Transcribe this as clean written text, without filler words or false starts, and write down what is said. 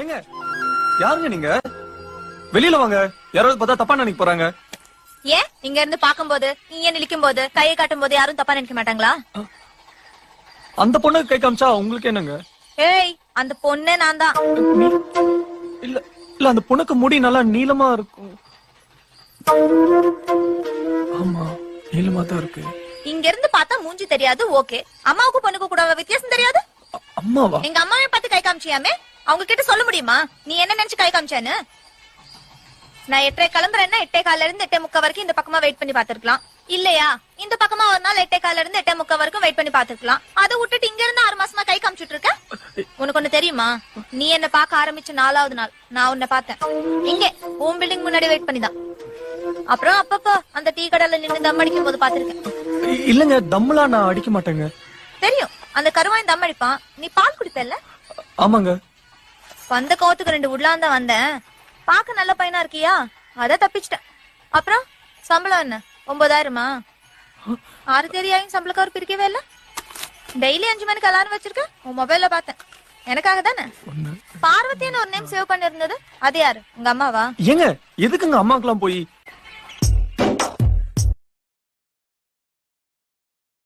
ஏங்க யாருங்க நீங்க? வெளியில வாங்க. யாராவது பார்த்தா தப்பா நினைக்க போறாங்க. ஏன் இங்க இருந்து பாக்கும்போது நீங்க நிக்கும் போது கையை காட்டும் போது யாரும் தப்பா நினைக்க மாட்டாங்களா? அந்த பொண்ணுக்கு கை காமிச்சா உங்களுக்கு என்னங்க? ஏய், அந்த பொண்ணே நான் தான். இல்ல இல்ல, அந்த பொண்ணுக்கு முடி நல்லா நீளமா இருக்கும். ஆமா, நீளமா தான் இருக்கு. இங்க இருந்து பார்த்தா மூஞ்சி தெரியாது, ஓகே. அம்மாவுக்கு பொண்ணுக்கு கூட வித்தியாசம் தெரியாது. அம்மாவா? எங்க அம்மாவை பார்த்து கை காமிச்சியாமே, அவங்க கிட்ட சொல்ல முடியுமா நீ என்ன நினைச்சு கை காமிச்சான்னு? நான் 8:30 கிளம்புறேன்னா 8:15 இருந்து 8:30 வரைக்கும் இந்த பக்கமா வெயிட் பண்ணி பாத்துருக்கலாம். இல்லையா இந்த பக்கமா ஒரு நாள் 8:15 இருந்து 8:30 வரைக்கும் வெயிட் பண்ணி பாத்துருக்கலாம். அதை விட்டுட்டு இங்க இருந்து 6 மாசமா கை காமிச்சிட்டு இருக்க. உனக்கு ஒண்ணு தெரியுமா? நீ என்ன பாக்க ஆரம்பிச்ச 4வது நாள் நான் உன்னை பார்த்தேன். இங்கே உன் பில்டிங் முன்னாடி வெயிட் பண்ணிதான். அப்புறம் அப்பப்போ அந்த டீ கடையில நின்று தம் அடிக்கும் போது பாத்திருக்கேன். இல்லங்க, தம்லாம் நான் அடிக்க மாட்டேங்க. தெரியும், அந்த கருவாய் தம் அடிப்பான். நீ பால் குடிப்பல்ல? ஆமாங்க. வந்த கோவத்துக்கு 2 உட்லாந்த வந்தேன். பாக்க நல்ல பையனா இருக்கியா, அத தப்பிச்சிட்டேன். அப்புறம் சம்பளம் என்ன 9,000மா? 6 தெரியாயும் சம்பளக்கார பிரிக்கவே இல்ல. டெய்லி 5 மணிக்கு அலாரம் வச்சிருக்க. உன் மொபைல்ல பார்த்தேன். எனக்காக தானே? பார்வதின்னு ஒரு நேம் சேவ் பண்ணி இருந்தது, அது யாரு? உங்க அம்மாவா? ஏங்க எதுக்குங்க அம்மாக்கெல்லாம் போய்